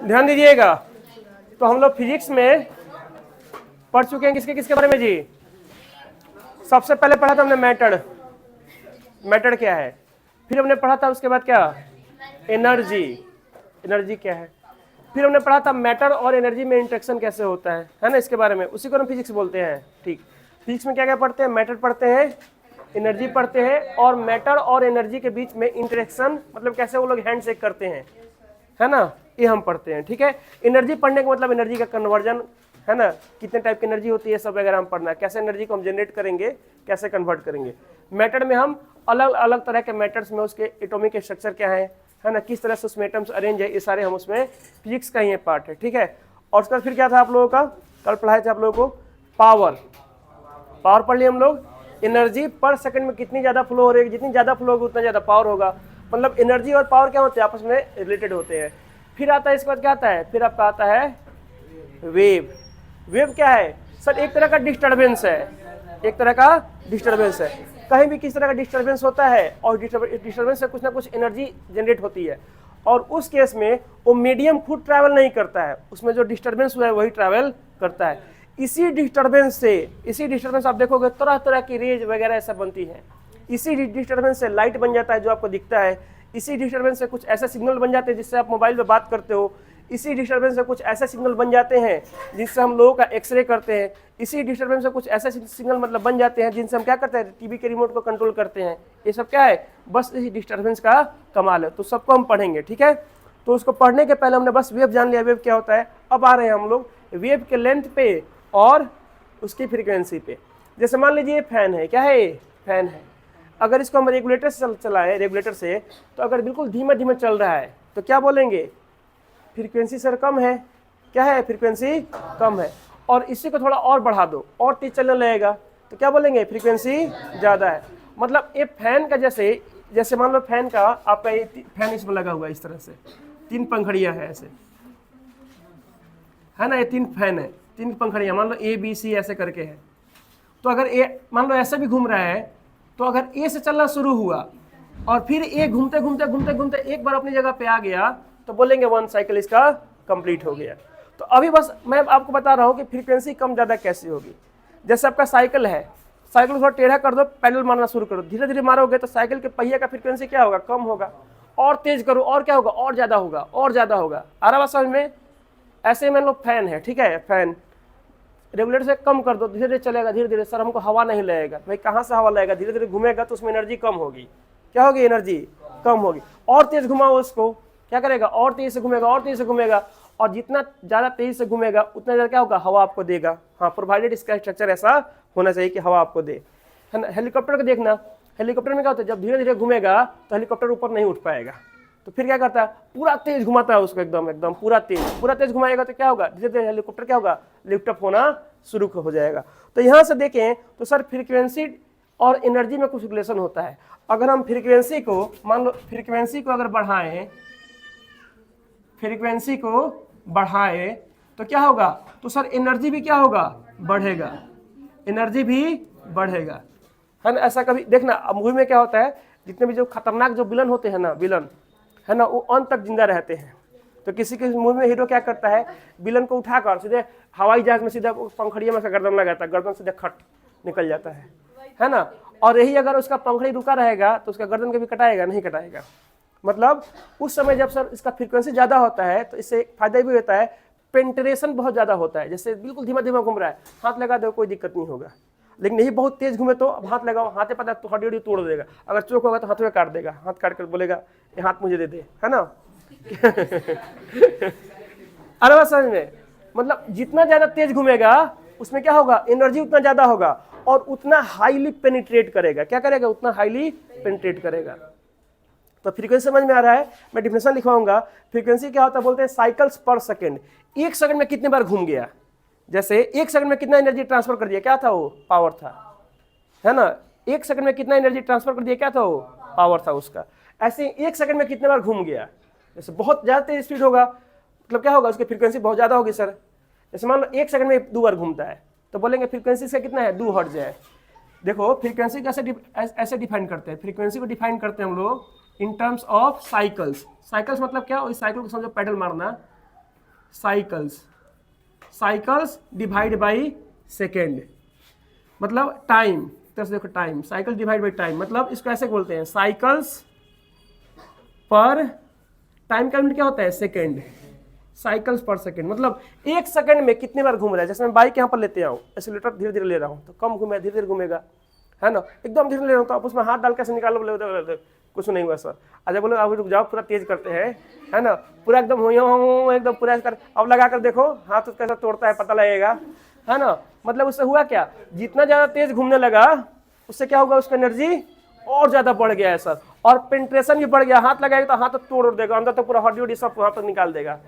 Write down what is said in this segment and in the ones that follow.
ध्यान दीजिएगा। तो हम लोग फिजिक्स में पढ़ चुके हैं किसके किसके बारे में जी? सबसे पहले पढ़ा था हमने मैटर, मैटर क्या है। फिर हमने पढ़ा था उसके बाद क्या, एनर्जी, एनर्जी क्या है। फिर हमने पढ़ा था मैटर और एनर्जी में इंटरेक्शन कैसे होता है ना, इसके बारे में, उसी को हम फिजिक्स बोलते हैं। ठीक, फिजिक्स में क्या क्या पढ़ते हैं, मैटर पढ़ते हैं, एनर्जी पढ़ते हैं, और मैटर और एनर्जी के बीच में इंटरेक्शन मतलब कैसे वो लोग हैंड शेक करते हैं, है ना, ये हम पढ़ते हैं। ठीक है, एनर्जी पढ़ने का मतलब एनर्जी का कन्वर्जन, है ना, कितने टाइप की एनर्जी होती है सब वगैरह हम पढ़ना है, कैसे एनर्जी को हम जनरेट करेंगे, कैसे कन्वर्ट करेंगे। मैटर में हम अलग अलग तरह के मैटर्स में उसके एटॉमिक स्ट्रक्चर क्या है ना, किस तरह से उसमें एटम्स अरेंज है, ये सारे हम उसमें फिजिक्स का ही पार्ट है। ठीक है, और उसके बाद फिर क्या था आप लोगों का, कल पढ़ाए थे आप लोगों को पावर, पावर पढ़ लिया हम लोग। एनर्जी पर सेकंड में कितनी ज्यादा फ्लो हो रही है, जितनी ज्यादा फ्लो होगी उतना ज्यादा पावर होगा, मतलब एनर्जी और पावर क्या होते हैं, आपस में रिलेटेड होते हैं। फिर आता है इसके बाद क्या आता है, फिर आपका आता है वेव। वेव क्या है सर, एक तरह का डिस्टर्बेंस है, एक तरह का डिस्टर्बेंस है, कहीं भी किस तरह का डिस्टर्बेंस होता है और डिस्टर्बेंस से कुछ ना कुछ एनर्जी जनरेट होती है, और उस केस में वो मीडियम खुद ट्रैवल नहीं करता है, उसमें जो डिस्टर्बेंस हुआ है वही ट्रैवल करता है। इसी डिस्टर्बेंस आप देखोगे तरह तरह की रेज वगैरह ऐसा बनती है, इसी डिस्टर्बेंस से लाइट बन जाता है जो आपको दिखता है, इसी डिस्टर्बेंस से कुछ ऐसे सिग्नल बन जाते हैं जिससे आप मोबाइल पे बात करते हो, इसी डिस्टर्बेंस से कुछ ऐसे सिग्नल बन जाते हैं जिससे हम लोगों का एक्सरे करते हैं, इसी डिस्टर्बेंस से कुछ ऐसे सिग्नल मतलब बन जाते हैं जिनसे हम क्या करते हैं, टीवी के रिमोट को कंट्रोल करते हैं। ये सब क्या है, बस इसी डिस्टर्बेंस का कमाल है। तो सबको हम पढ़ेंगे, ठीक है। तो उसको पढ़ने के पहले हमने बस वेव जान लिया, वेव क्या होता है। अब आ रहे हैं हम लोग वेव के लेंथ पे और उसकी फ्रीक्वेंसी पे। जैसे मान लीजिए फैन है, क्या है, फैन है, अगर इसको हम रेगुलेटर से चलाएं, रेगुलेटर से, तो अगर बिल्कुल धीमे धीमे चल रहा है तो क्या बोलेंगे, फ्रीक्वेंसी सर कम है, क्या है, फ्रीक्वेंसी कम है। और इसी को थोड़ा और बढ़ा दो और तेज चलने लगेगा तो क्या बोलेंगे, फ्रीक्वेंसी ज़्यादा है। मतलब ये फैन का जैसे मान लो फैन का आपका ये फैन इसमें लगा हुआ है इस तरह से, 3 पंखड़ियाँ हैं ऐसे, है ना, ये 3 फैन है, 3 पंखड़ियाँ, मान लो ए बी सी ऐसे करके है। तो अगर ए मान लो ऐसे भी घूम रहा है, तो अगर ए से चलना शुरू हुआ और फिर ए घूमते घूमते घूमते घूमते एक बार अपनी जगह पे आ गया तो बोलेंगे 1 साइकिल इसका कंप्लीट हो गया। तो अभी बस मैं आपको बता रहा हूँ कि फ्रीक्वेंसी कम ज़्यादा कैसी होगी। जैसे आपका साइकिल है, साइकिल को थोड़ा टेढ़ा कर दो, पैडल मारना शुरू करो, धीरे धीरे मारोगे तो साइकिल के पहिए का फ्रीक्वेंसी क्या होगा, कम होगा। और तेज करो और क्या होगा, और ज़्यादा होगा, और ज़्यादा होगा। आ रहा बात समझ में। ऐसे ही मान लो फैन है, ठीक है, फैन रेगुलेटर से कम कर दो, धीरे धीरे चलेगा, धीरे धीरे, सर हमको हवा नहीं लगेगा, भाई कहाँ से हवा लगेगा, धीरे धीरे घूमेगा तो उसमें एनर्जी कम होगी, क्या होगी, एनर्जी कम होगी। और तेज घुमाओ उसको, क्या करेगा, और तेज से घूमेगा, और तेज से घूमेगा, और जितना ज़्यादा तेज से घूमेगा उतना ज़्यादा क्या होगा, हवा आपको देगा। हाँ, प्रोवाइडेड इसका स्ट्रक्चर ऐसा होना चाहिए कि हवा आपको दे, है ना। हेलीकॉप्टर को देखना, हेलीकॉप्टर में क्या होता है, जब धीरे धीरे घूमेगा तो हेलीकॉप्टर ऊपर नहीं उठ पाएगा, तो फिर क्या करता है, पूरा तेज घुमाता है उसको, एकदम एकदम पूरा तेज घुमाएगा तो क्या होगा, धीरे धीरे हेलीकॉप्टर क्या होगा, लिफ्ट अप होना शुरू हो जाएगा। तो यहाँ से देखें तो सर फ्रीक्वेंसी और एनर्जी में कुछ रिलेशन होता है। अगर हम फ्रीक्वेंसी को मान लो, फ्रीक्वेंसी को अगर बढ़ाएं, फ्रीक्वेंसी को बढ़ाएं तो क्या होगा, तो सर एनर्जी भी क्या होगा, बढ़ेगा, एनर्जी भी बढ़ेगा, है ना। ऐसा कभी देखना मूवी में क्या होता है, जितने भी जो खतरनाक जो विलन होते हैं ना, विलन है ना, वो अंत तक जिंदा रहते हैं। तो किसी किसी मूवी में हीरो क्या करता है, विलन को उठाकर सीधे हवाई जहाज में सीधा पंखड़िया में गर्दन लगाता है, गर्दन सीधे खट निकल जाता है ना। और यही अगर उसका पंखड़ी रुका रहेगा तो उसका गर्दन कभी कटाएगा नहीं, कटाएगा। मतलब उस समय जब सर इसका फ्रीक्वेंसी ज़्यादा होता है तो इससे फायदा भी होता है, पेंट्रेशन बहुत ज़्यादा होता है। जैसे बिल्कुल धीमा धीमा घूम रहा है, हाथ लगा दो कोई दिक्कत नहीं होगा, लेकिन यही बहुत तेज घूमे तो अब हाथ लगाओ, हाथे पता तो हड्डी उड्डी तोड़ देगा, अगर चोक होगा तो हाथ में काट देगा, हाथ काट कर बोलेगा ये हाथ मुझे दे दे, है ना। अरे बात समझ में, मतलब जितना ज्यादा तेज घूमेगा उसमें क्या होगा, एनर्जी उतना ज्यादा होगा और उतना हाईली पेनिट्रेट करेगा, क्या करेगा, उतना हाईली पेनिट्रेट करेगा। तो फ्रीक्वेंसी समझ में आ रहा है, मैं डिफिनेशन लिखवाऊंगा। फ्रीक्वेंसी क्या होता है, बोलते हैं साइकिल्स पर सेकेंड, 1 सेकंड में कितने बार घूम गया। जैसे 1 सेकंड में कितना एनर्जी ट्रांसफर कर दिया, क्या था वो, पावर था, है ना। 1 सेकंड में कितना एनर्जी ट्रांसफर कर दिया, क्या था वो, पावर था उसका। ऐसे 1 सेकंड में कितने बार घूम गया। जैसे बहुत ज़्यादा तेज स्पीड होगा मतलब क्या होगा, उसकी फ्रीक्वेंसी बहुत ज़्यादा होगी सर। जैसे मान लो 1 सेकंड में 2 बार घूमता है तो बोलेंगे फ्रीक्वेंसी इसका कितना है, 2 हर्ट्ज है। देखो फ्रीक्वेंसी कैसे ऐसे डिफाइन करते हैं, फ्रीक्वेंसी को डिफाइन करते हैं हम लोग in terms of cycles. Cycles मतलब क्या, वही साइकिल को समझो पैडल मारना, cycles, cycles divide by second, मतलब टाइम, तरह से देखो time, cycle divide by time, मतलब इसको ऐसे बोलते हैं साइकिल्स पर, टाइम का यूनिट क्या होता है सेकेंड, साइकिल्स पर सेकेंड, मतलब एक सेकंड में कितनी बार घूम रहा है। जैसे मैं बाइक यहाँ पर लेते आऊँ, एक्सीलरेटर धीरे धीरे ले रहा हूँ तो कम घूमे, धीरे धीरे घूमेगा, है ना, एकदम धीरे ले रहा हूँ तो आप उसमें हाथ डाल कैसे निकालो, बोले कुछ नहीं हुआ सर, अच्छा बोलो अब रुक जाओ, पूरा तेज करते हैं, है ना, पूरा एकदम हो एकदम पूरा कर, अब लगा कर देखो हाथ कैसा तोड़ता है, पता लगेगा, है ना। मतलब उससे हुआ क्या, जितना ज्यादा तेज घूमने लगा उससे क्या होगा, उसका एनर्जी और ज्यादा बढ़ गया है सर, और पेंट्रेशन भी बढ़ गया, हाथ लगाएगा तो हाथ तो तोड़ देगा, अंदर तो पूरा हड्डी उड्डी सब वहां तक निकाल देगा।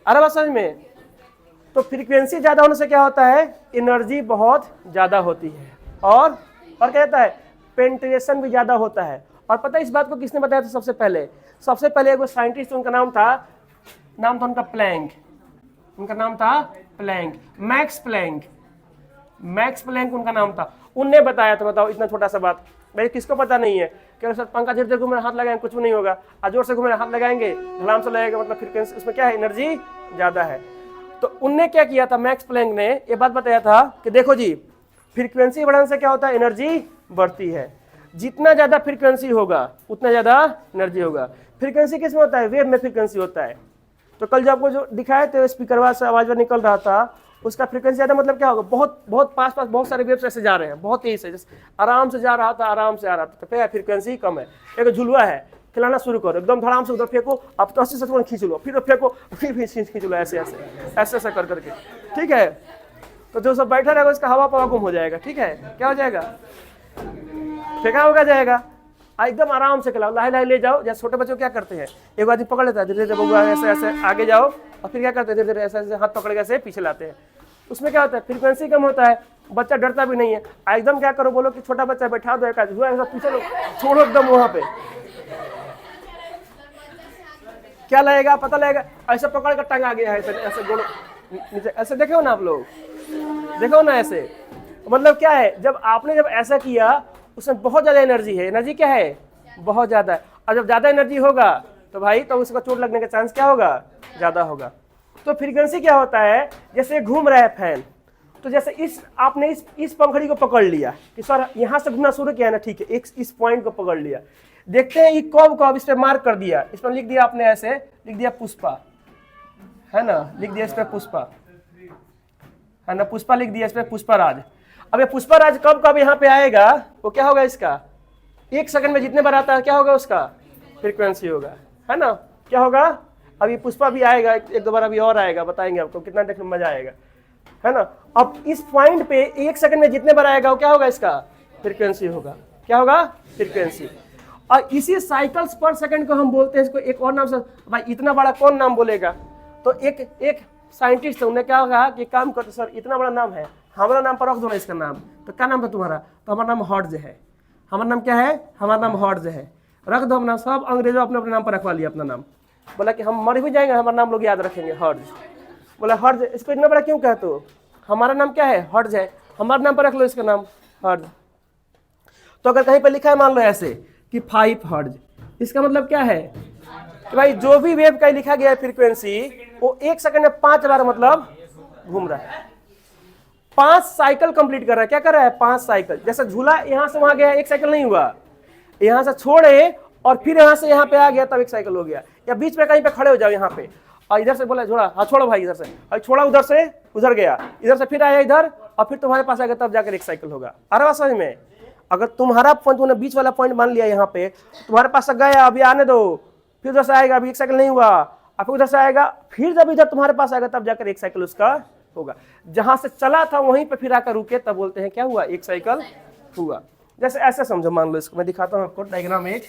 अरे बात समझ में। तो फ्रीक्वेंसी ज्यादा होने से क्या होता है, एनर्जी बहुत ज्यादा होती है, और कहता है पेंट्रेशन भी ज्यादा होता है। और पता है इस बात को किसने बताया था सबसे पहले, सबसे पहले एक साइंटिस्ट, उनका नाम था उनका प्लैंक, उनका नाम था Planck, Max Planck, Max Planck उनका नाम था, उनने बताया था। बताओ इतना छोटा सा बात भाई किसको पता नहीं है कि सर पंखा धीरे धीरे घूम रहा हाथ लगाएंगे कुछ भी नहीं होगा, और जोर से घूम रहा हाथ लगाएंगे धड़ाम से लगेगा, मतलब फ्रीक्वेंसी उसमें क्या है, एनर्जी ज्यादा है। तो उनने क्या किया था, मैक्स प्लैंक ने ये बात बताया था कि देखो जी फ्रीक्वेंसी बढ़ाने से क्या होता है, एनर्जी बढ़ती है, जितना ज्यादा फ्रीक्वेंसी होगा उतना ज्यादा एनर्जी होगा। फ्रीक्वेंसी किस में होता है, वेव में फ्रीक्वेंसी होता है। तो कल जब आपको जो दिखाए थे स्पीकर से आवाज निकल रहा था, उसका फ्रीक्वेंसी ज्यादा मतलब क्या होगा, बहुत बहुत पास पास बहुत सारे वेव्स ऐसे जा रहे हैं, बहुत तेज से, जैसे आराम से जा रहा था, आराम से आ रहा था, तो फिर फ्रीक्वेंसी कम है। एक झुलुआ है, खिलाना शुरू करो, एकदम धड़ाम से उधर फेंको, आप तो 80 से खींच लो, फिर फेंको, फिर खींच लो, ऐसे ऐसे ऐसे ऐसे कर करके, ठीक है। तो जो सब बैठा रहेगा उसका हवा पवा गुम हो जाएगा, ठीक है, क्या हो जाएगा, फेंका होगा जाएगा। एकदम आराम से खिलाओ, लाहे लाहे ले जाओ। जैसे छोटे बच्चों क्या करते हैं, एक आदमी पकड़ लेता है, धीरे धीरे बबुआ ऐसे ऐसे आगे जाओ, और फिर क्या करते हैं, धीरे धीरे ऐसे ऐसे हाथ पकड़ के ऐसे पीछे लाते हैं। उसमें क्या होता है, फ्रीक्वेंसी कम होता है, बच्चा डरता भी नहीं है। एकदम क्या करो, बोलो कि छोटा बच्चा बैठा दो, एक हुआ ऐसा पीछे लो, छोड़ो एकदम वहां पे, क्या लगेगा पता लगेगा, ऐसे पकड़ कर टंगा गया है, ऐसे ऐसे गोलो नीचे, ऐसे देखो ना आप लोग, देखो ना ऐसे, मतलब क्या है, जब आपने जब ऐसा किया उसमें बहुत ज्यादा एनर्जी है, एनर्जी क्या है, बहुत ज्यादा है, और जब ज्यादा एनर्जी होगा तो भाई तो उसका चोट लगने का चांस क्या होगा, ज्यादा होगा। तो फ्रीक्वेंसी क्या होता है, जैसे घूम रहा है फैन, तो जैसे आपने इस पंखड़ी को पकड़ लिया कि सर यहां से घूमना शुरू किया है ना, ठीक है, इस पॉइंट को पकड़ लिया, देखते हैं ये कब इस पे मार्क कर दिया, इस पर लिख दिया आपने, ऐसे लिख दिया पुष्पा, है ना, लिख दिया इस पे पुष्पा, है ना, पुष्पा लिख दिया इस पे पुष्पराज। अब ये पुष्पराज कब यहाँ पे आएगा, वो क्या होगा, इसका एक सेकंड में जितने बार आता है क्या होगा, उसका फ्रीक्वेंसी होगा, है ना, क्या होगा। अभी पुष्पा भी आएगा, एक दो बार अभी और आएगा, बताएंगे आपको, कितना देखने में मजा आएगा, है ना। अब इस पॉइंट पे एक सेकंड में जितने बार आएगा वो क्या होगा, इसका फ्रीक्वेंसी होगा, क्या होगा, फ्रीक्वेंसी। और इसी साइकिल्स पर सेकंड को हम बोलते हैं, इसको एक और नाम से, भाई इतना बड़ा कौन नाम बोलेगा। तो एक साइंटिस्ट उन्होंने क्या कहा कि काम करते सर इतना बड़ा नाम है, हमारा नाम पर रख दो ना इसका नाम। तो क्या नाम था तुम्हारा, तो हमारा नाम हर्ट्ज है, हमारा नाम क्या है, हमारा नाम हर्ट्ज है, रख दो अपना। सब अंग्रेजों अपने अपने नाम पर रखवा लिया अपना नाम, बोला कि हम मर भी जाएंगे हमारा नाम लोग याद रखेंगे, हर्ट्ज। बोला हर्ट्ज, इसको इतना बड़ा क्यों कहते हो, हमारा नाम क्या है, हर्ट्ज है, हमारे नाम पर रख लो इसका नाम हर्ट्ज। तो अगर कहीं पर लिखा है मान लो ऐसे कि 5 हर्ट्ज, इसका मतलब क्या है कि भाई जो भी वेव का लिखा गया है फ्रीक्वेंसी, वो एक सेकंड में 5 बार मतलब घूम रहा है, 5 साइकिल कंप्लीट कर रहा है। क्या कर रहा है, 5 साइकिल। जैसे झूला यहां से वहां गया, एक साइकिल नहीं हुआ, यहां से छोड़े और फिर यहां से यहां पे आ गया, तब एक साइकिल हो गया। या बीच में कहीं पे खड़े हो जाओ यहाँ पे, और इधर से बोला छोड़ा, हाँ छोड़ो भाई इधर से, और छोड़ा उधर से उधर गया, इधर से फिर आया इधर, और फिर तुम्हारे पास आएगा, तब जाकर एक साइकिल होगा। अरे बात समझ में। अगर तुम्हारा पॉइंट तुमने बीच वाला पॉइंट मान लिया यहाँ पे, तुम्हारे पास गया, अभी आने दो, फिर उधर से आएगा, अभी एक साइकिल नहीं हुआ, अब उधर से आएगा, फिर जब इधर तुम्हारे पास आएगा तब जाकर एक साइकिल उसका होगा। जहां से चला था वहीं पे फिर आकर रुके, तब बोलते हैं क्या हुआ, एक साइकिल हुआ। जैसे ऐसे समझो, मान लो इसको मैं दिखाता हूं आपको डायग्राम एक,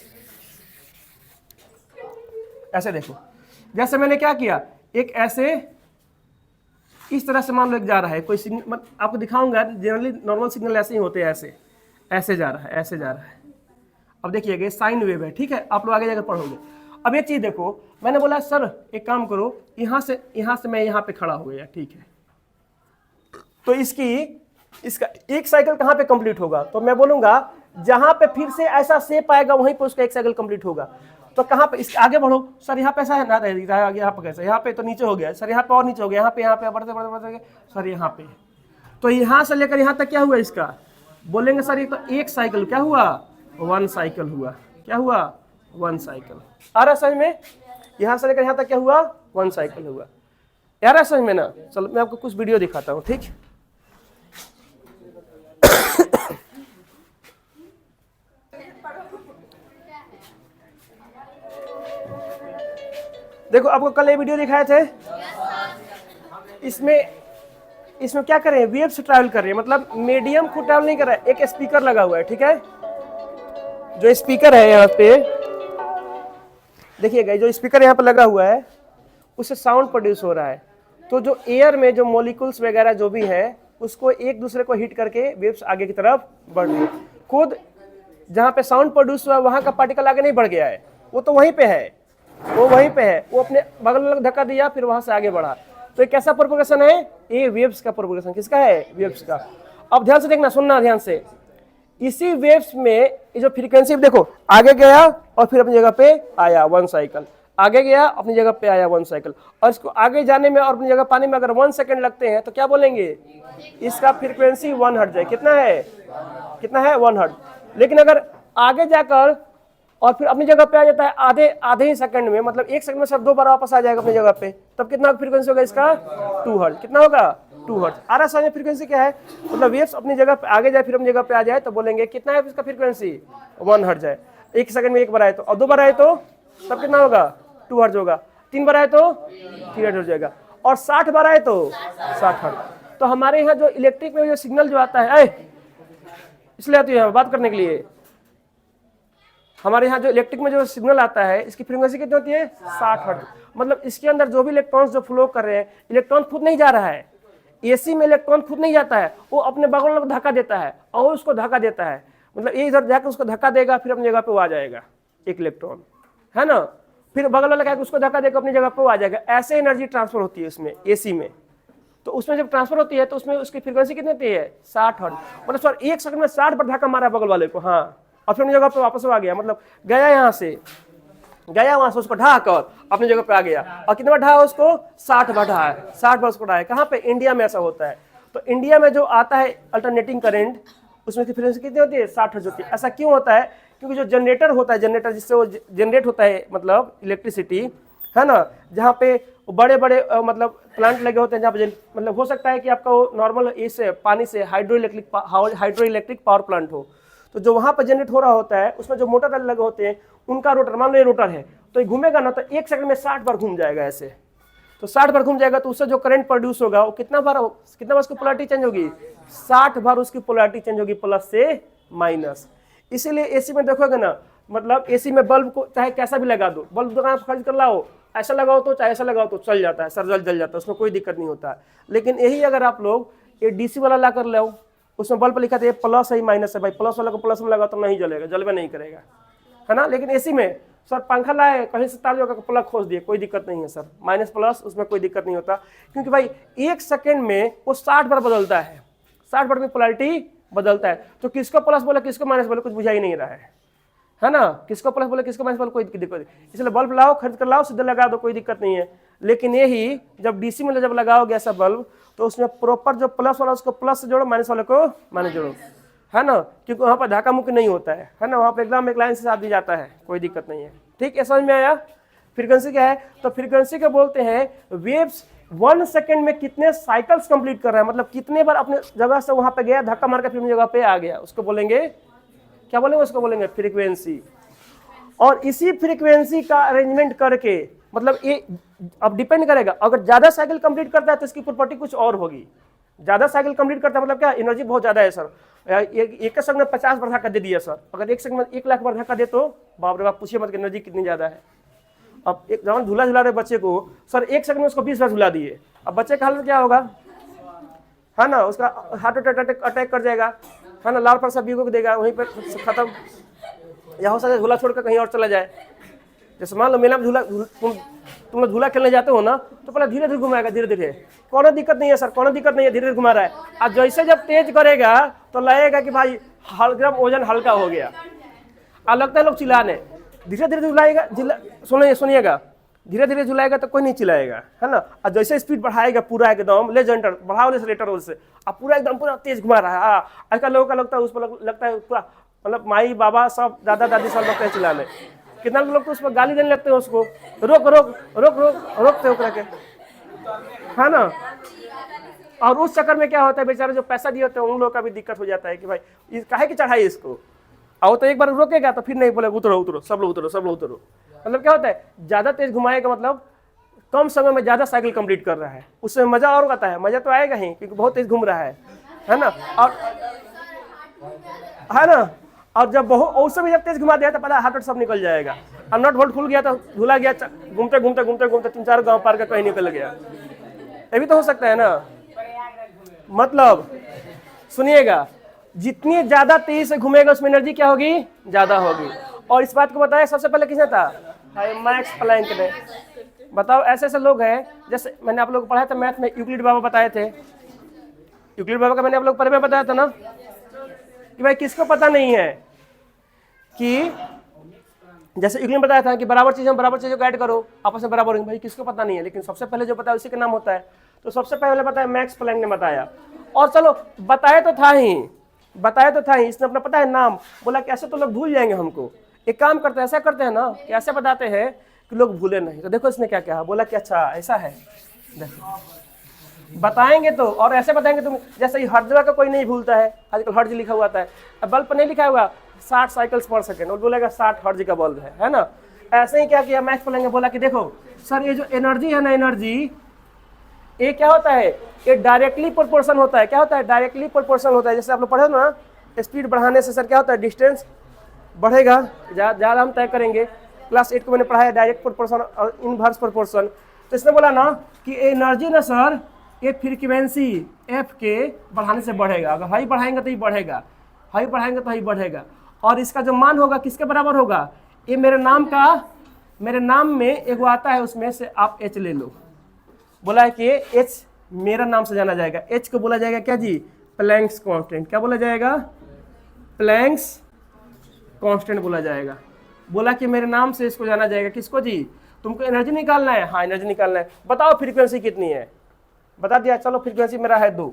ऐसे देखो, जैसे मैंने क्या किया, एक ऐसे इस तरह से मान लो एक जा रहा है, कोई सिग्नल आपको दिखाऊंगा, जनरली नॉर्मल सिग्नल ऐसे ही होते हैं, ऐसे ऐसे जा रहा है, ऐसे जा रहा है। अब देखिएगा साइन वेव है, ठीक है, आप लोग आगे जाकर पढ़ोगे। अब एक चीज देखो, मैंने बोला सर एक काम करो, यहां से मैं यहां पे खड़ा हो गया, ठीक है, तो इसका एक साइकिल कहां पे कंप्लीट होगा, तो मैं बोलूंगा जहां पे फिर से ऐसा शेप आएगा वहीं पे उसका एक साइकिल कंप्लीट होगा। तो कहां पे, इस आगे बढ़ो सर, यहाँ पे ऐसा है ना, आगे यहाँ पे कैसा, यहाँ पे तो नीचे हो गया सर, यहाँ पे और नीचे हो गया, यहाँ पे बढ़ते बढ़ते बढ़ते सर यहाँ पे, तो यहाँ से लेकर यहाँ तक क्या हुआ इसका, बोलेंगे सर ये तो एक साइकिल क्या हुआ, 1 साइकिल हुआ। क्या हुआ, 1 साइकिल। आ रहा समझ में, यहाँ से लेकर यहाँ तक क्या हुआ, 1 साइकिल हुआ। यार है समझ में ना। चलो मैं आपको कुछ वीडियो दिखाता हूँ, ठीक। देखो आपको कल ये वीडियो दिखाए थे, इसमें क्या कर रहे हैं, वेव्स ट्रैवल कर रही है, मतलब मीडियम को ट्रैवल नहीं कर रहा है, एक स्पीकर लगा हुआ है, ठीक है। जो स्पीकर है यहाँ पे देखिएगा, जो स्पीकर यहाँ पे लगा हुआ है उससे साउंड प्रोड्यूस हो रहा है। तो जो एयर में जो मॉलिक्यूल्स वगैरह जो भी है उसको एक दूसरे को हिट करके वेव्स आगे की तरफ बढ़ रही है। खुद जहाँ पे साउंड प्रोड्यूस हुआ वहाँ का पार्टिकल आगे नहीं बढ़ गया है, वो तो वहीं पे है, वो वहीं पे है, वो अपने बगल में धक्का दिया फिर वहां से आगे बढ़ा। तो ये कैसा प्रोपगेशन है, ये वेव्स का प्रोपगेशन। किसका है, वेव्स का। अब ध्यान से देखना, सुनना ध्यान से, इसी वेव्स में ये जो फ्रीक्वेंसी देखो, आगे गया और फिर अपनी जगह पे आया 1 साइकिल, आगे गया अपनी जगह पे आया 1 साइकिल, और इसको आगे जाने में और अपनी जगह पाने में अगर 1 सेकंड लगते हैं तो क्या बोलेंगे, इसका फ्रीक्वेंसी 1 हर्ट्ज है। कितना है, कितना है, 1 हर्ट्ज। लेकिन अगर आगे जाकर और फिर अपनी जगह पे आ जाता है आधे ही सेकंड में, मतलब 1 सेकंड में सिर्फ 2 बार वापस आ जाएगा अपनी जगह पे, तब कितना फ्रीक्वेंसी होगा इसका, 2 हर्ट्ज। कितना होगा, 2 हर्ट्ज। आ रहा समझ में फ्रीक्वेंसी क्या है, मतलब वेव्स अपनी जगह पे आगे जाए फिर अपनी जगह पे आ जाए तो बोलेंगे कितना है इसका फ्रीक्वेंसी, 1 हर्ट्ज है। 1 सेकंड में 1 बार आए तो, और 2 बार आए तो तब कितना होगा, 2 हर्ट्ज होगा। 3 बार आए तो 3 हर्ट्ज हो जाएगा, और 60 बार आए तो 60 हर्ट्ज। तो हमारे यहाँ जो इलेक्ट्रिक में जो सिग्नल जो आता है, इसलिए आती है बात करने के लिए, हमारे यहाँ जो इलेक्ट्रिक में जो सिग्नल आता है इसकी फ्रीक्वेंसी कितनी होती है, 60 हर्ट्ज। मतलब इसके अंदर जो भी इलेक्ट्रॉन्स जो फ्लो कर रहे हैं, इलेक्ट्रॉन खुद नहीं जा रहा है, एसी में इलेक्ट्रॉन खुद नहीं जाता है, वो अपने बगल में धक्का देता है और उसको धक्का देता है, मतलब ये इधर जाकर उसको धक्का देगा फिर अपनी जगह पे वो आ जाएगा एक इलेक्ट्रॉन, है ना। फिर बगल वाला क्या उसको धक्का देकर अपनी जगह पे वो आ जाएगा। ऐसे एनर्जी ट्रांसफर होती है उसमें, एसी में। तो उसमें जब ट्रांसफर होती है तो उसमें उसकी फ्रीक्वेंसी कितनी होती है, 60 हर्ट्ज। मतलब सर 1 सेकंड में 60 बार धक्का मारा बगल वाले को, हाँ, और फिर अपनी जगह पे वापस आ गया, मतलब गया यहाँ से, गया वहां से उसको ढहा कर अपनी जगह पे आ गया, और कितना बार ढहा उसको, 60 बार ढहा है, 60 बार उसको ढहा है। कहाँ पे, इंडिया में ऐसा होता है। तो इंडिया में जो आता है अल्टरनेटिंग करंट, उसमें की फ्रीक्वेंसी कितनी होती है, 60 हर्ट्ज होती है। ऐसा क्यों होता है, क्योंकि जो जनरेटर होता है, जनरेटर जिससे वो जनरेट होता है मतलब इलेक्ट्रिसिटी, है ना, जहाँ पे बड़े बड़े मतलब प्लांट लगे होते हैं, जहाँ पे मतलब हो सकता है कि आपका वो नॉर्मल इससे पानी से हाइड्रो इलेक्ट्रिक पावर प्लांट हो, तो जो वहाँ पर जनरेट हो रहा होता है उसमें जो मोटर लगे होते हैं उनका रोटर, मान लो ये रोटर है तो ये घूमेगा ना, तो 1 सेकंड में 60 बार घूम जाएगा ऐसे। तो 60 बार घूम जाएगा तो उससे जो करंट प्रोड्यूस होगा वो कितना बार उसकी पोलैरिटी चेंज होगी, 60 बार उसकी पोलैरिटी चेंज होगी, प्लस से माइनस। इसीलिए एसी में देखोगे ना, मतलब एसी में बल्ब को चाहे कैसा भी लगा दो, बल्ब दुकान से खरीद कर लाओ, ऐसा लगाओ तो चाहे ऐसा लगाओ तो चल जाता है, सर जल जाता है, उसमें कोई दिक्कत नहीं होता। लेकिन यही अगर आप लोग ये डीसी वाला ला कर लाओ, उसमें बल्ब लिखा था ये प्लस है माइनस है, भाई प्लस वाला को प्लस में लगा तो नहीं जलेगा, जलवे नहीं करेगा, है ना। लेकिन एसी में सर पंखा लाए कहीं से तार जोड़ प्लग खोज दिए, कोई दिक्कत नहीं है सर, माइनस प्लस उसमें कोई दिक्कत नहीं होता, क्योंकि भाई 1 सेकंड में वो 60 बार बदलता है, 60 बार में पोलैरिटी बदलता है। तो किसको प्लस बोले किसको माइनस बोले कुछ बुझा ही नहीं रहा है ना, किसको प्लस बोले किसको माइनस बोले कोई दिक्कत नहीं। इसलिए बल्ब लाओ, खरीद कर लाओ, सीधे लगा दो, कोई दिक्कत नहीं है। लेकिन यही जब डीसी में जब लगाओगे ऐसा बल्ब, तो उसमें प्रॉपर जो प्लस वाला उसको प्लस से जोड़ो, माइनस वाले को माइनस जोड़ो, है ना, क्योंकि वहाँ पर धक्का मुक्की नहीं होता है ना, वहाँ पर एकदम एक लाइन से साथ दी जाता है, कोई दिक्कत नहीं है। ठीक है, समझ में आया। फ्रीक्वेंसी क्या है, तो फ्रीक्वेंसी को बोलते हैं वेव्स 1 सेकंड में कितने साइकिल्स कंप्लीट कर रहा है, मतलब कितने बार अपने जगह से वहां पे गया, धक्का मार के फिर जगह पे आ गया, उसको बोलेंगे क्या बोलेंगे, उसको बोलेंगे फ्रीक्वेंसी। और इसी फ्रीक्वेंसी का अरेंजमेंट करके, मतलब ये अब डिपेंड करेगा, अगर ज्यादा साइकिल कंप्लीट करता है तो इसकी प्रॉपर्टी कुछ और होगी। ज्यादा साइकिल कंप्लीट करता है मतलब क्या, एनर्जी बहुत ज्यादा है सर, एक सेकंड में 50 बार धक्का दे दिया सर, अगर 1 सेकंड में 1 लाख बार धक्का दे तो बाप रे बाप, पूछिए मत एनर्जी कितनी ज्यादा है। अब एक जवान झूला झूला रहे बच्चे को सर, 1 सेकंड में उसको 20 बार झूला दिए, अब बच्चे का हालत क्या होगा, है ना, उसका हार्ट अटैक कर जाएगा, है ना, लाल परसा भिगो देगा, वहीं पर खत्म, या हो सकता है झूला छोड़कर कहीं और चला जाए। जैसे मान लो मेला में तुम लोग झूला खेलने जाते हो ना, तो पहले धीरे धीरे घुमाएगा, धीरे धीरे, कोनो दिक्कत नहीं है सर, कोनो दिक्कत नहीं है, धीरे धीरे घुमा रहा है। अब जैसे जब तेज करेगा तो लगेगा कि भाई ग्राम वजन हल्का हो गया। अब लगता है लोग चिल्लाने, धीरे धीरे झुलाएगा, सुनिएगा, धीरे धीरे झुलाएगा तो कोई नहीं चिल्लाएगा, है ना। और जैसे स्पीड बढ़ाएगा पूरा एकदम लेजेंडर बढ़ाओ लेटर से, अब पूरा एकदम पूरा तेज घुमा रहा है। आजकल लोगों का लगता है उस पर लगता है पूरा, मतलब माई बाबा सब दादा दादी सब लगता है चिल्लाने। कितना लोग तो उस पर गाली देने लगते हैं उसको, रोक रोक रोक रोक रोकते हो करके, है ना। और उस चक्कर में क्या होता है, बेचारे जो पैसा दिए होते हैं उन लोगों का भी दिक्कत हो जाता है कि भाई काहे की चढ़ाई इसको। और तो एक बार रोकेगा तो फिर नहीं बोले उतरो उतरो सब लोग उतरो सब लोग उतरो। मतलब क्या होता है, ज्यादा तेज घुमाएगा मतलब कम समय में ज्यादा साइकिल कंप्लीट कर रहा है, उससे मजा और आता है, मजा तो आएगा ही क्योंकि बहुत तेज घूम रहा है ना। और है ना, और जब बहुत उससे भी जब तेज घुमा दिया तो पता हाथ सब निकल जाएगा। और नट बोल्ट खुल गया तो झूला गया, घूमते घूमते घूमते घूमते 3-4 गांव पार का कहीं निकल गया, ये भी तो हो सकता है ना। मतलब सुनिएगा, जितनी ज्यादा तेज से घूमेगा उसमें एनर्जी क्या होगी, ज्यादा होगी। और इस बात को बताया सबसे पहले किसने था, मैक्स प्लैंक ने। बताओ ऐसे ऐसे लोग हैं, जैसे मैंने आप लोग को पढ़ाया था मैथ में, यूक्लिड बाबा बताए थे। यूक्लिड बाबा का मैंने आप लोग पहले में बताया था ना कि भाई किसको पता नहीं है कि जैसे यूक्लिड बताया था कि बराबर चीजों को ऐड करो आपस में बराबर होंगे, भाई किसको पता नहीं है, लेकिन सबसे पहले जो बताया उसी का नाम होता है। तो सबसे पहले बताया मैक्स प्लैंक ने बताया। और चलो बताया तो था ही, इसने अपना पता है नाम, बोला कि ऐसे तो लोग भूल जाएंगे हमको, एक काम करते हैं, ऐसा करते हैं ना कि ऐसे बताते हैं कि लोग भूले नहीं। तो देखो इसने क्या कहा, बोला कि अच्छा ऐसा है, देखो बताएंगे तो, और ऐसे बताएंगे तुम, जैसे ही हर्ज का कोई नहीं भूलता है, आजकल हर्ज लिखा हुआ है, अब बल्ब पर नहीं लिखा हुआ 60 साइकिल्स पर सेकेंड, और बोलेगा 60 हर्ज का बल्ब है ना। ऐसे ही क्या किया मैक्स प्लैंक ने, बोला कि देखो सर ये जो एनर्जी है ना, एनर्जी ये क्या होता है, ये डायरेक्टली प्रोपोर्शन होता है। क्या होता है, डायरेक्टली प्रोपोर्शन होता है। जैसे आप लोग पढ़े ना, स्पीड बढ़ाने से सर क्या होता है, डिस्टेंस बढ़ेगा, ज़्यादा हम तय करेंगे। क्लास 8 को मैंने पढ़ाया डायरेक्ट प्रोपोर्शन और इनवर्स प्रोपोर्शन। तो इसने बोला ना कि एनर्जी ना सर ये फ्रीक्वेंसी एफ के बढ़ाने से बढ़ेगा, अगर हाई बढ़ाएंगे तो ही बढ़ेगा, हाई बढ़ाएंगे तो ही बढ़ेगा। और इसका जो मान होगा किसके बराबर होगा, ये मेरे नाम में एक आता है, उसमें से आप एच ले लो। बोला है कि एच मेरा नाम से जाना जाएगा, एच को बोला जाएगा क्या जी, प्लैंक्स कांस्टेंट। क्या बोला जाएगा, प्लैंक्स कांस्टेंट बोला जाएगा। बोला कि मेरे नाम से इसको जाना जाएगा, किसको जी, तुमको एनर्जी निकालना है, हाँ एनर्जी निकालना है, बताओ फ्रीक्वेंसी कितनी है, बता दिया, चलो फ्रीक्वेंसी मेरा है 2।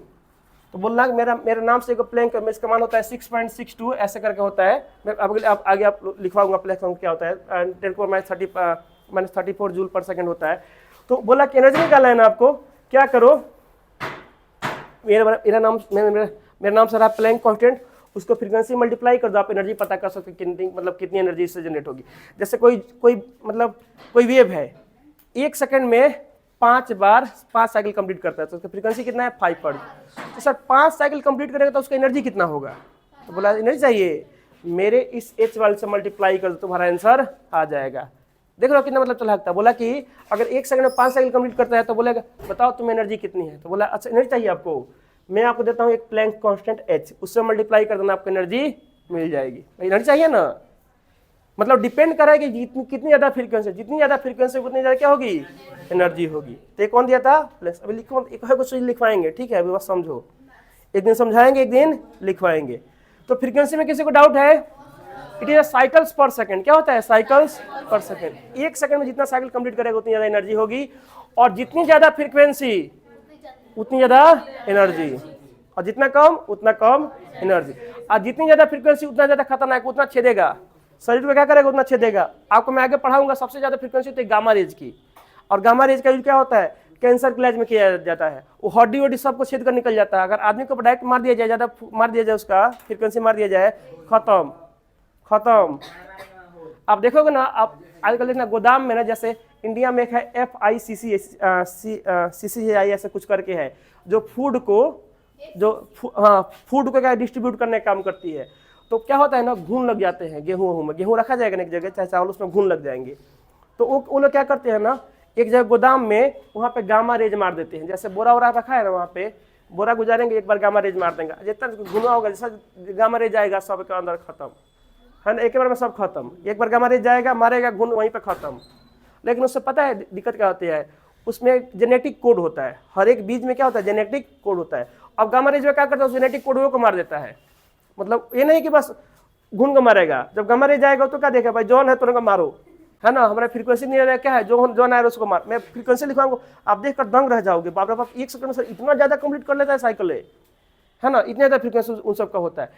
तो बोलना मेरे नाम से एक प्लैंक, इसका मान होता है 6.62 ऐसे करके होता है। मैं आगे आप लिखवाऊंगा प्लैंक क्या होता है, 10⁻34 जूल पर सेकंड होता है। तो बोला कि एनर्जी निकालना है ना आपको, क्या करो, मेरा नाम से रहा प्लैंक कांस्टेंट, उसको फ्रीक्वेंसी मल्टीप्लाई कर दो, आप एनर्जी पता कर सकते कितनी एनर्जी इससे जनरेट होगी। जैसे कोई वेव है 1 सेकंड में 5 बार 5 साइकिल कंप्लीट करता है, तो उसका फ्रीक्वेंसी कितना है 5 हर्ट्ज। तो सर 5 साइकिल कंप्लीट करेगा तो उसका एनर्जी कितना होगा, तो बोला एनर्जी चाहिए मेरे इस एच वाले से मल्टीप्लाई कर दो, तुम्हारा आंसर आ जाएगा। देख लो कितना मतलब चला सकता है। बोला कि अगर 1 सेकंड में 5 साइकिल कंप्लीट करता है तो बोलेगा बताओ तुम्हें एनर्जी कितनी है, तो बोला अच्छा एनर्जी चाहिए आपको, मैं आपको देता हूँ एक प्लैंक कांस्टेंट एच, उससे मल्टीप्लाई कर देना आपको एनर्जी मिल जाएगी। एनर्जी चाहिए ना, मतलब डिपेंड कर रहा है कि कितनी ज्यादा फ्रीक्वेंसी, जितनी ज्यादा फ्रीक्वेंसी उतनी ज्यादा क्या होगी, एनर्जी होगी। तो कौन दिया था, प्लस। अभी लिखो, एक कुछ लिखवाएंगे, ठीक है, अभी बस समझो, एक दिन समझाएंगे एक दिन लिखवाएंगे। तो फ्रीक्वेंसी में किसी को डाउट है, इट इज साइकिल्स पर सेकंड। क्या होता है, साइकिल्स पर सेकंड। 1 सेकंड में जितना साइकिल कंप्लीट करेगा उतनी ज्यादा एनर्जी होगी, और जितनी ज्यादा फ्रीक्वेंसी उतनी ज्यादा एनर्जी, और जितना कम उतना कम एनर्जी। और जितनी ज्यादा फ्रीक्वेंसी उतना ज्यादा खतरनाक, उतना छेदेगा शरीर को, क्या करेगा उतना छेदेगा। आपको मैं आगे पढ़ाऊंगा सबसे ज्यादा फ्रीक्वेंसी होती है गामा रेज की, और गामा रेज का यूज क्या होता है, कैंसर के इलाज में किया जाता है। वो हड्डी वड्डी सबको छेद कर निकल जाता है। अगर आदमी को डायरेक्ट मार दिया जाए, ज्यादा मार दिया जाए, उसका फ्रीक्वेंसी मार दिया जाए, खत्म। आप देखोगे ना, आप आजकल देखना गोदाम में ना, जैसे इंडिया में एक है FICCI ऐसे कुछ करके है, जो फूड को क्या डिस्ट्रीब्यूट करने का काम करती है। तो क्या होता है ना, घून लग जाते हैं गेहूं रखा जाएगा ना एक जगह, चाहे चावल, उसमें घून लग जाएंगे। तो वो लोग क्या करते हैं ना, एक जगह गोदाम में वहाँ पे गामा रेज मार देते हैं। जैसे बोरा वोरा रखा है ना, वहाँ पे बोरा गुजारेंगे, एक बार गामा रेज मार देंगे, जितना घुना होगा जैसा गामा रेज जाएगा सब के अंदर खत्म, है ना, एक बार में सब खत्म। एक बार गामा रेज जाएगा, मारेगा घुन, वहीं पे खत्म। लेकिन उससे पता है दिक्कत क्या होती है, उसमें जेनेटिक कोड होता है, हर एक बीज में क्या होता है, जेनेटिक कोड होता है। अब गामा रेज में क्या करता है, जेनेटिक कोड को मार देता है, मतलब ये नहीं कि बस घूम के मारेगा, जब गमा रे जाएगा तो क्या देखेगा, भाई जॉन है तुरंत मारो, है ना, हमारा फ्रीक्वेंसी नहीं रहा क्या है, जॉन आया उसको मार, मैं फ्रीक्वेंसी लिखवाऊंगा, आप देखकर दंग रह जाओगे, बाप रे बाप 1 सेकंड में सर इतना ज्यादा कंप्लीट कर लेता है साइकिल, है ना, इतना ज्यादा फ्रीक्वेंसी उन सब का होता है।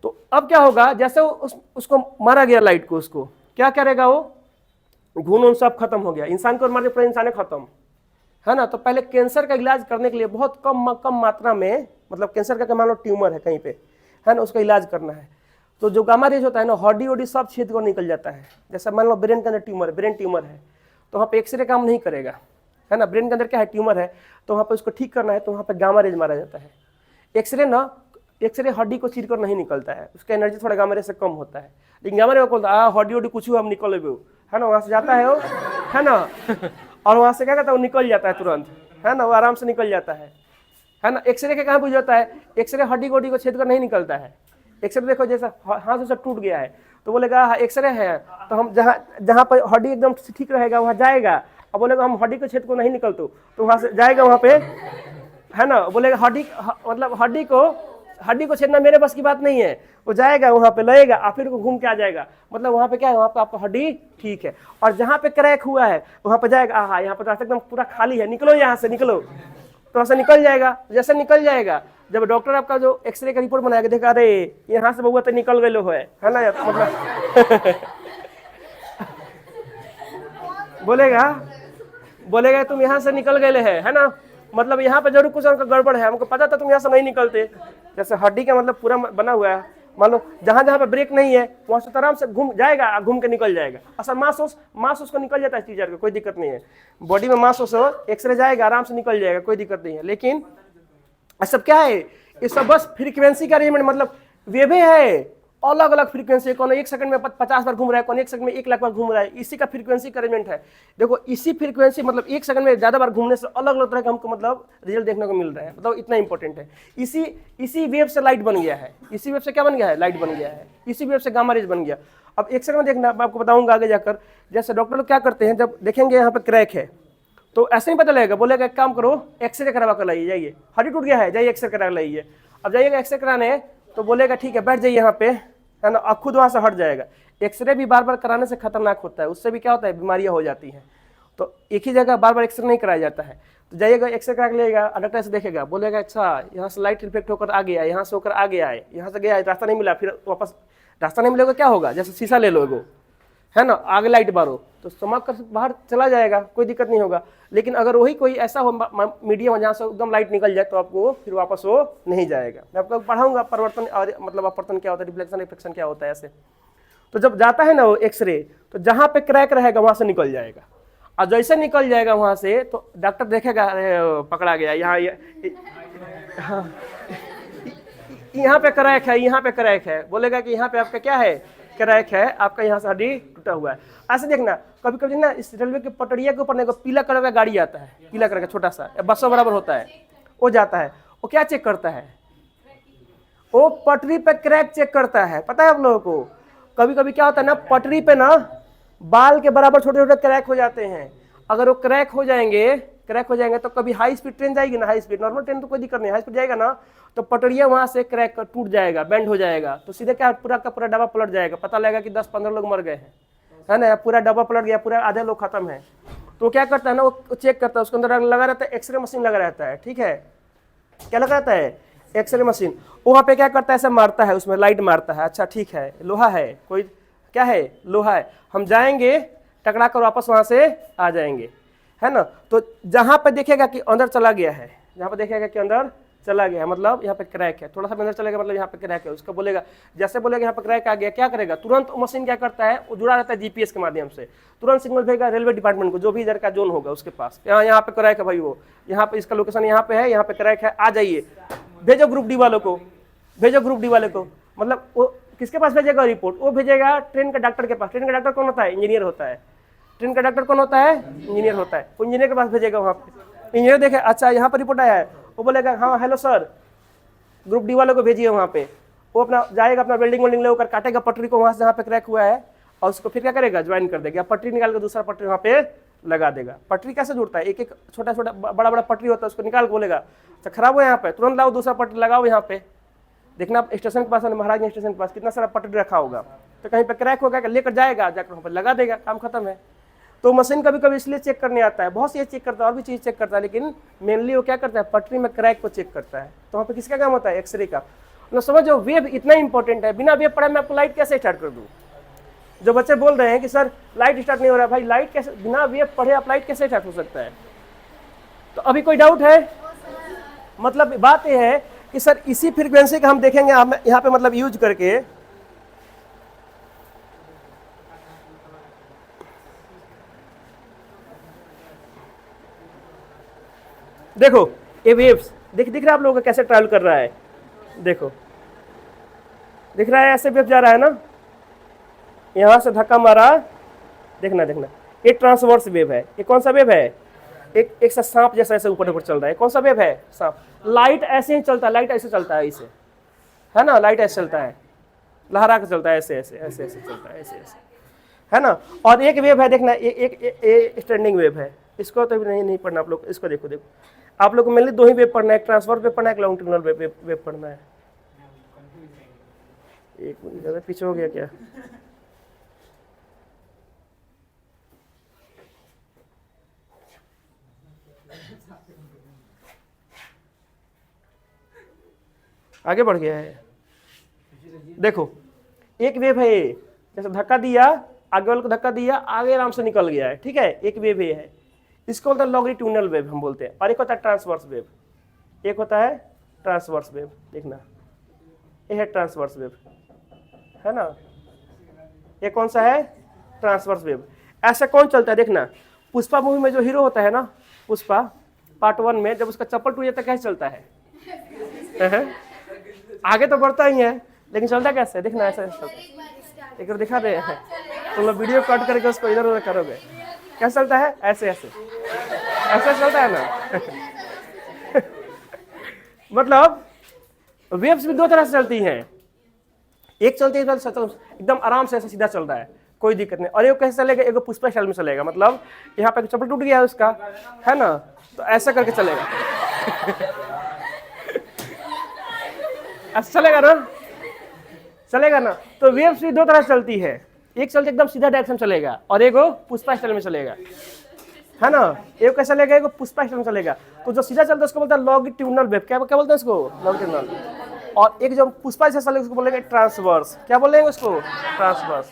तो अब क्या होगा, जैसे उसको मारा गया लाइट को, उसको क्या करेगा, वो घून उन सब खत्म हो गया, इंसान को मार के पूरा इंसान खत्म, है ना। तो पहले कैंसर का इलाज करने के लिए बहुत कम मात्रा में, मतलब कैंसर का मान लो ट्यूमर है कहीं पे, है ना, उसका इलाज करना है, तो जो गामा रेज होता है ना, हड्डी वड्डी सब छेद को निकल जाता है। जैसे मान लो ब्रेन के अंदर ब्रेन ट्यूमर है, तो वहाँ पे एक्सरे काम नहीं करेगा, है ना, ब्रेन के अंदर क्या है, ट्यूमर है, तो वहाँ पे उसको ठीक करना है, तो वहाँ पे गामा रेज मारा जाता है। एक्सरे हड्डी को चीर कर नहीं निकलता है, उसका एनर्जी थोड़ा गामा रेज से कम होता है, लेकिन गामा रेज बोलता है हड्डी वड्डी कुछ हम निकल, है ना, वहाँ से जाता है वो, है ना और वहाँ से क्या कहता है, वो निकल जाता है तुरंत, है ना, वो आराम से निकल जाता है ना। एक्सरे का कहाँ पूछ जाता है, एक्सरे हड्डी गोडी को छेद कर नहीं निकलता है। एक्सरे देखो जैसा हाथ से टूट गया है तो बोलेगा एक्सरे है, तो हम जहाँ पर हड्डी एकदम ठीक रहेगा वहाँ जाएगा, अब बोलेगा हम हड्डी के छेद को नहीं निकलते, तो वहाँ से जाएगा वहाँ पे, है ना, बोलेगा मतलब हड्डी को छेदना मेरे बस की बात नहीं है, वो जाएगा वहाँ पे लेगा और फिर घूम के आ जाएगा, मतलब वहाँ पे क्या है, वहाँ पे आपका हड्डी ठीक है। और जहाँ पे क्रैक हुआ है वहाँ पे जाएगा, हाँ यहाँ पे रास्ता एकदम पूरा खाली है, निकलो यहाँ से, निकलो, तो ऐसा निकल जाएगा। जैसे निकल जाएगा, जब डॉक्टर आपका जो एक्सरे का रिपोर्ट बनाएगा, देखा अरे यहाँ से बउआ तो निकल गए लो है ना, मतलब बोलेगा तुम यहाँ से निकल गए है ना, मतलब यहाँ पे जरूर कुछ गड़बड़ है, हमको पता था तुम यहाँ से नहीं निकलते। जैसे हड्डी का मतलब पूरा बना हुआ है, मान लो जहाँ जहाँ पे ब्रेक नहीं है वहाँ से आराम से घूम जाएगा, घूम के निकल जाएगा। असल मांस उसको निकल जाता है टीचर का, कोई दिक्कत नहीं है, बॉडी में मांस हो, एक्सरे जाएगा आराम से निकल जाएगा, कोई दिक्कत नहीं है। लेकिन सब क्या है, ये सब बस फ्रीक्वेंसी का अरेंजमेंट, मतलब वेवे है, अलग अलग फ्रीक्वेंसी, कौन 1 सेकंड में 50 बार घूम रहा है, कौन 1 सेकंड में 1 लाख बार घूम रहा है, इसी का फ्रीक्वेंसी का अरेंजमेंट है। देखो इसी फ्रीक्वेंसी मतलब 1 सेकंड में ज्यादा बार घूमने से अलग अलग तरह का हमको मतलब रिजल्ट देखने को मिल रहा है, मतलब इतना इंपॉर्टेंट है। इसी वेव से लाइट बन गया है, इसी वेव से क्या बन गया है, लाइट बन गया है, इसी वेव से गामा रेज बन गया। अब 1 सेकंड में देखना, मैं आपको बताऊंगा आगे जाकर। जैसे डॉक्टर लोग क्या करते हैं, जब देखेंगे यहाँ पे क्रैक है तो ऐसे नहीं पता लगेगा, बोलेगा एक काम करो एक्सरे करवा कर लाइए, जाइए हड्डी टूट गया है, जाइए एक्सरे करा लाइए। अब जाइएगा एक्सरे कराने, तो बोलेगा ठीक है बैठ जाइए यहाँ पे, है ना, अब खुद वहाँ से हट जाएगा। एक्सरे भी बार बार कराने से खतरनाक होता है, उससे भी क्या होता है, बीमारियाँ हो जाती हैं। तो एक ही जगह बार बार एक्सरे नहीं कराया जाता है, तो जाइएगा एक्सरे करा के लेगा, डॉक्टर से देखेगा, बोलेगा अच्छा यहाँ से लाइट रिफ्लेक्ट होकर आ गया, यहाँ से होकर आ गया है, यहाँ से गया रास्ता नहीं मिला, फिर वापस रास्ता नहीं मिलेगा, क्या होगा, जैसे शीशा ले लो, है ना, आगे लाइट मारो तो चमक कर बाहर चला जाएगा, कोई दिक्कत नहीं होगा। लेकिन अगर वही कोई ऐसा हो मीडियम जहाँ से एकदम लाइट निकल जाए तो आपको फिर वापस वो नहीं जाएगा। मैं आपको पढ़ाऊंगा परिवर्तन और मतलब अपवर्तन क्या होता है, रिफ्लेक्शन रिफ्लेक्शन क्या होता है ऐसे। तो जब जाता है ना वो एक्सरे, तो जहाँ पे क्रैक रहेगा वहाँ से निकल जाएगा, और जैसे निकल जाएगा वहाँ से तो डॉक्टर देखेगा पकड़ा गया, यहाँ पे क्रैक है, यहाँ पे क्रैक है, बोलेगा कि यहाँ पे आपका क्या है, क्रैक है, आपका यहाँ से हड्डी टूटा हुआ है। ऐसे देखना, कभी कभी ना इस रेलवे के पटरिया के ऊपर पीला कलर का गाड़ी आता है, पीला कलर का छोटा सा बसों बराबर होता है, वो जाता है, वो क्या चेक करता है, वो पटरी पे क्रैक चेक करता है। पता है आप लोगों को, कभी कभी क्या होता है ना, पटरी पे ना बाल के बराबर छोटे छोटे क्रैक हो जाते हैं। अगर वो क्रैक हो जाएंगे तो कभी हाई स्पीड ट्रेन जाएगी ना, हाई स्पीड नॉर्मल ट्रेन तो कोई दिक्कत नहीं, हाई स्पीड जाएगा ना तो पटरिया वहां से क्रैक टूट जाएगा, बेंड हो जाएगा, तो सीधे क्या पूरा का पूरा डब्बा पलट जाएगा, पता लगेगा कि 10-15 लोग मर गए हैं, है ना, पूरा डब्बा पलट गया, पूरा आधे लोग खत्म है। तो क्या करता है ना, वो चेक करता है, उसके अंदर लगा रहता है एक्सरे मशीन लगा रहता है, ठीक है, क्या लगा रहता है, एक्सरे मशीन। वहाँ पे क्या करता है, ऐसे मारता है, उसमें लाइट मारता है, अच्छा ठीक है लोहा है, कोई क्या है, लोहा है, हम जाएंगे टकरा कर वापस वहां से आ जाएंगे, है ना। तो जहां पे देखेगा कि अंदर चला गया है, जहां पे देखेगा कि अंदर चला गया है, मतलब यहाँ पे क्रैक है, थोड़ा सा अंदर चलेगा मतलब यहाँ पे क्रैक है, उसका बोलेगा, जैसे बोलेगा यहाँ पे क्रैक आ गया, क्या करेगा, तुरंत मशीन क्या करता है, वो जुड़ा रहता है जीपीएस के माध्यम से, तुरंत सिग्नल भेजेगा रेलवे डिपार्टमेंट को, जो भी इधर का जोन होगा उसके पास, यहाँ पे क्रैक है भाई, वो यहाँ पे इसका लोकेशन यहाँ पे है, यहाँ पे क्रैक है, आ जाइए, भेजो ग्रुप डी वालों को, भेजो ग्रुप डी वाले को। मतलब वो किसके पास भेजेगा रिपोर्ट, वो भेजेगा ट्रेन के डॉक्टर के पास। ट्रेन का डॉक्टर कौन होता है, इंजीनियर होता है। ट्रेन का डॉक्टर कौन होता है, इंजीनियर होता है। वो इंजीनियर के पास भेजेगा, वहाँ पे इंजीनियर देखे अच्छा यहाँ पर रिपोर्ट आया है, वो बोलेगा हाँ हेलो सर, ग्रुप डी वालों को भेजिए वहाँ पे। वो अपना जाएगा, अपना वेल्डिंग वेल्डिंग लेकर काटेगा पटरी को वहाँ से जहाँ पे क्रैक हुआ है, और उसको फिर क्या करेगा, ज्वाइन कर देगा, पटरी निकाल कर दूसरा पटरी वहाँ पे लगा देगा। पटरी कैसे जुड़ता है, एक एक छोटा छोटा बड़ा बड़ा पटरी होता है, उसको निकाल के बोलेगा अच्छा खराब हो यहाँ पे, तुरंत लाओ दूसरा पटरी लगाओ यहाँ पे, देखना आप स्टेशन के पास, महाराज स्टेशन के पास कितना सारा पटरी रखा होगा, तो कहीं पे क्रैक होगा, लेकर जाएगा, जाकर वहाँ पर लगा देगा, काम खत्म है। तो मशीन कभी कभी इसलिए चेक करने आता है, बहुत सी चेक करता है और भी चीज़ चेक करता है, लेकिन मेनली वो क्या करता है, पटरी में क्रैक को चेक करता है। तो वहाँ पे किसका काम होता है, एक्सरे का। मतलब समझो वेव इतना इंपॉर्टेंट है, बिना वेव पढ़े मैं आपको लाइट कैसे स्टार्ट कर दूँ। जो बच्चे बोल रहे हैं कि सर लाइट स्टार्ट नहीं हो रहा है, भाई लाइट कैसे, बिना वेव पढ़े आप लाइट कैसे स्टार्ट हो सकता है। तो अभी कोई डाउट है? मतलब बात यह है कि सर इसी फ्रीक्वेंसी का हम देखेंगे यहाँ पे मतलब यूज करके। देखो ये वेव्स दिख रहा है आप लोगों को कैसे ट्रैवल कर रहा है, देखो दिख रहा है, ऐसे वेव जा रहा है ना, यहां से धक्का मारा, देखना ये ट्रांसवर्स वेव है। ये कौन सा वेव है, एक सा सांप जैसा ऐसे ऊपर ऊपर चल रहा है। कौन सा वेव है, सांप। लाइट ऐसे ही चलता है, लाइट ऐसे चलता है, इसे है ना, लाइट ऐसे चलता है, लहरा के चलता है, ऐसे ऐसे ऐसे ऐसे चलता है, ऐसे ऐसे, है ना। और एक वेव है, देखना एक स्टैंडिंग वेव है, इसको तो नहीं पढ़ना आप लोग, इसको देखो आप लोग को मेनली दो ही वेव पढ़ना है, एक ट्रांसफर वेव पढ़ना है, एक लॉन्गिट्यूडिनल वेव पढ़ना है। एक मिनट ज़्यादा पीछे हो गया क्या, आगे बढ़ गया है। देखो एक वेव है, जैसे धक्का दिया, आगे वाले को धक्का दिया, आगे आराम से निकल गया है, ठीक है, एक वेव ये है, इसको बोलते हैं लॉन्गिट्यूडिनल वेव हम बोलते हैं। और एक होता है ट्रांसवर्स वेव, एक होता है ट्रांसवर्स वेव, देखना ये है ट्रांसवर्स वेव, है ना। ये कौन सा है, ट्रांसवर्स वेव। ऐसा कौन चलता है, देखना पुष्पा मूवी में जो हीरो होता है ना, पुष्पा पार्ट 1 में, जब उसका चप्पल टूट जाता है कैसे चलता है आगे तो बढ़ता ही है, लेकिन चलता कैसे, देखना ऐसा एक बार दिखा दे, तुम लोग वीडियो कट करके उसको इधर उधर करोगे, कैसे चलता है, ऐसे ऐसे ऐसा चलता है ना मतलब वेव्स भी दो तरह से चलती हैं, एक चलती है एकदम आराम से ऐसे सीधा चलता है, कोई दिक्कत नहीं, और एक कैसे चलेगा, एक पुष्पा स्टाइल में चलेगा, मतलब यहाँ पे चप्पल टूट गया है उसका, है ना, तो ऐसा करके चलेगा ऐसा चलेगा ना। तो वेव्स भी दो तरह से चलती है, एक चलते एकदम सीधा डायरेक्शन चलेगा, और एक पुष्पा स्टाइल में चलेगा, है ना। एक कैसा चलेगा, एक पुष्पा स्टाइल में चलेगा। तो जो सीधा चलता है उसको बोलते हैं लॉन्गिट्यूडिनल वेव, क्या बोलते हैं उसको, लॉन्गिट्यूडिनल। और एक जो पुष्पा जैसा चलेगा उसको बोलेंगे ट्रांसवर्स, क्या बोलेंगे उसको, ट्रांसवर्स।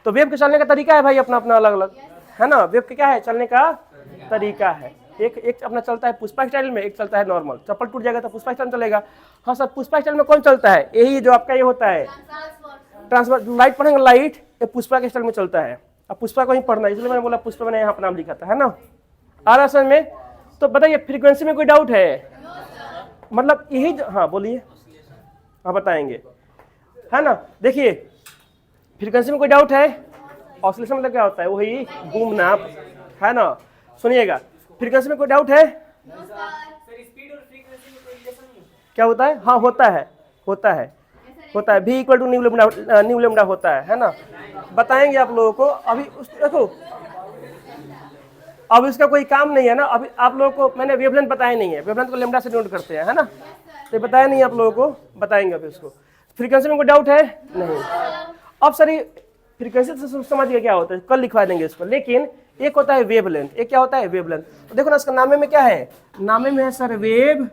तो वेव के चलने का तरीका है भाई अपना अपना अलग अलग, है ना। वेव के क्या है, चलने का तरीका है, एक अपना चलता है पुष्पा स्टाइल में, एक चलता है नॉर्मल। चप्पल टूट जाएगा तो पुष्पा स्टाइल चलेगा। हाँ सर पुष्पा स्टाइल में कौन चलता है, यही जो आपका ये होता है ट्रांसफर, लाइट पढ़ेंगे, लाइट ये पुष्पा के स्टाइल में चलता है। अब पुष्पा को ही पढ़ना है, इसलिए मैंने बोला पुष्पा, मैंने यहाँ पर नाम लिखा था, है ना। आ रहा समझ में। तो बताइए फ्रीक्वेंसी में कोई डाउट है, मतलब यही, हाँ बोलिए, हाँ बताएंगे, है ना। देखिए फ्रीक्वेंसी में कोई डाउट है, ऑसिलेशन मतलब क्या होता है, वही घूमना, है ना। सुनिएगा, फ्रीक्वेंसी में कोई डाउट है, क्या होता है, हाँ होता है v equal to nu lambda होता है ना। बताएंगे आप लोगों को। अभी देखो अब इसका कोई काम नहीं है ना, अभी आप लोगों को मैंने वेवलेंथ बताया नहीं है, वेवलेंथ को लेमडा से नोट करते हैं, है ना, तो बताया नहीं आप लोगों को, बताएंगे अभी उसको। फ्रीक्वेंसी में कोई डाउट है नहीं। अब सर ये फ्रीक्वेंसी से समझ गए क्या होता है, कल लिखवा देंगे इसको। लेकिन एक होता है वेवलेंथ, एक क्या होता है, वेवलेंथ। तो देखो ना इसका नामे में क्या है, नामे में है सर वेव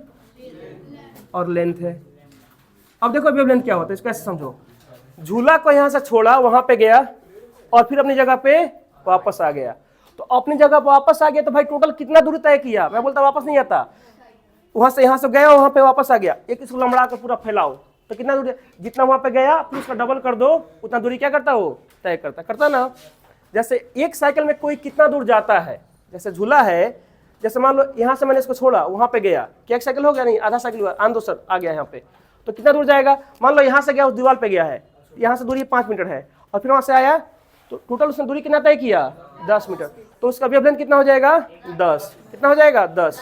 और लेंथ है। अब देखो वेवलेंथ क्या होता है, इसको ऐसे समझो, झूला को यहां से छोड़ा, वहां पे गया और फिर अपनी जगह पे वापस आ गया। तो अपनी जगह पे वापस आ गया तो भाई टोटल कितना दूरी तय किया, मैं बोलता वापस नहीं आता, वहां से गया, वहां पे वापस आ गया। एक इसको लंबड़ा कर पूरा फैलाओ तो कितना दूरी, जितना वहां पे गया फिर उसका डबल कर दो, उतना दूरी क्या करता हो, तय करता ना। जैसे एक साइकिल में कोई कितना दूर जाता है, जैसे झूला है, जैसे मान लो यहाँ से मैंने इसको छोड़ा, वहां पे गया, क्या एक साइकिल हो गया, नहीं आधा साइकिल हुआ, आन दो सर आ गया यहाँ पे, तो कितना दूर जाएगा। मान लो यहाँ से गया, उस दीवार पे गया है, यहाँ से दूरी 5 मीटर है, और फिर वहां से आया तो टोटल उसने दूरी कितना तय किया, 10 मीटर। तो उसका वेवलेंथ कितना हो जाएगा, 10। कितना हो जाएगा, 10।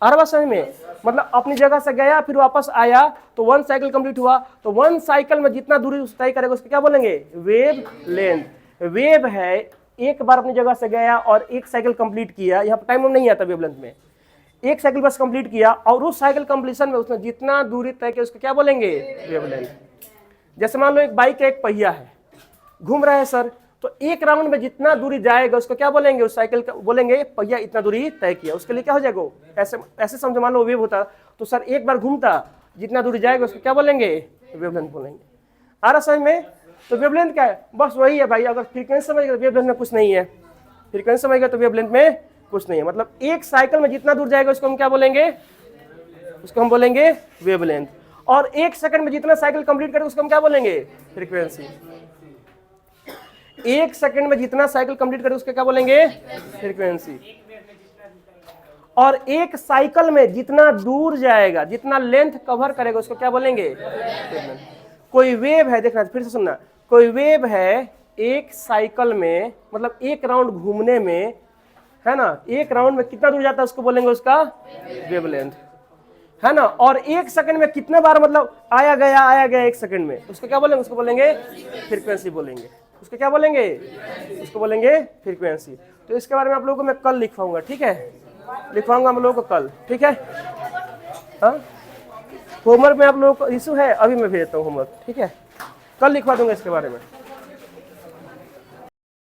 आ रहा बात समझ में। मतलब अपनी जगह से गया फिर वापस आया तो 1 साइकिल कंप्लीट हुआ। तो 1 साइकिल में जितना दूरी उस तय करेगा उसको क्या बोलेंगे, वेव लेंथ। वेव है एक बार अपनी जगह से गया और 1 साइकिल कंप्लीट किया, यहाँ पर टाइम नहीं आता वेवलेंथ में। एक साइकिल बस कंप्लीट किया और उस साइकिल कंप्लीशन में उसने जितना दूरी तय किया उसको क्या बोलेंगे? वेवलेंथ। जैसे मान लो एक बाइक का एक पहिया है, घूम रहा है सर, तो एक राउंड में जितना दूरी जाएगा उसको क्या बोलेंगे? उस साइकिल का बोलेंगे पहिया इतना दूरी तय किया। उसके लिए क्या हो जाएगा? ऐसे ऐसे समझो, मान लो वेव होता तो सर एक बार घूमता, जितना दूरी जाएगा उसको क्या बोलेंगे? वेवलेंथ बोलेंगे। आ रहा समझ में? तो वेवलेंथ क्या है? बस वही है भाई। अगर फ्रीक्वेंसी समझ गए वेवलेंथ में कुछ नहीं है, फ्रीक्वेंसी समझ गए तो वेवलेंथ में कुछ नहीं है। मतलब एक साइकिल में जितना दूर जाएगा उसको हम क्या बोलेंगे? उसको हम बोलेंगे वेवलेंथ। और एक सेकंड में जितना साइकिल कंप्लीट करेगा उसको हम क्या बोलेंगे? फ्रीक्वेंसी। एक सेकंड में जितना साइकिल कंप्लीट करेगा उसको क्या बोलेंगे? फ्रीक्वेंसी। और एक साइकिल में जितना दूर जाएगा, जितना लेंथ कवर करेगा उसको क्या बोलेंगे? कोई वेव है, देखना फिर से सुनना, कोई वेव है एक साइकिल में, मतलब एक राउंड घूमने में, है ना, एक राउंड में कितना दूर जाता है उसको बोलेंगे उसका वेवलेंथ, है ना। और एक सेकंड में कितने बार मतलब आया गया एक सेकंड में, उसको क्या बोलेंगे? उसको बोलेंगे फ्रीक्वेंसी बोलेंगे। उसको क्या बोलेंगे? उसको बोलेंगे फ्रीक्वेंसी। तो इसके बारे में आप लोगों को मैं कल लिखवाऊंगा, ठीक है? लिखवाऊंगा हम लोगों को कल, ठीक है? हाँ, होमवर्क में आप लोगों को इशू है, अभी मैं भेजता हूँ होमवर्क, ठीक है? कल लिखवा दूंगा इसके बारे में।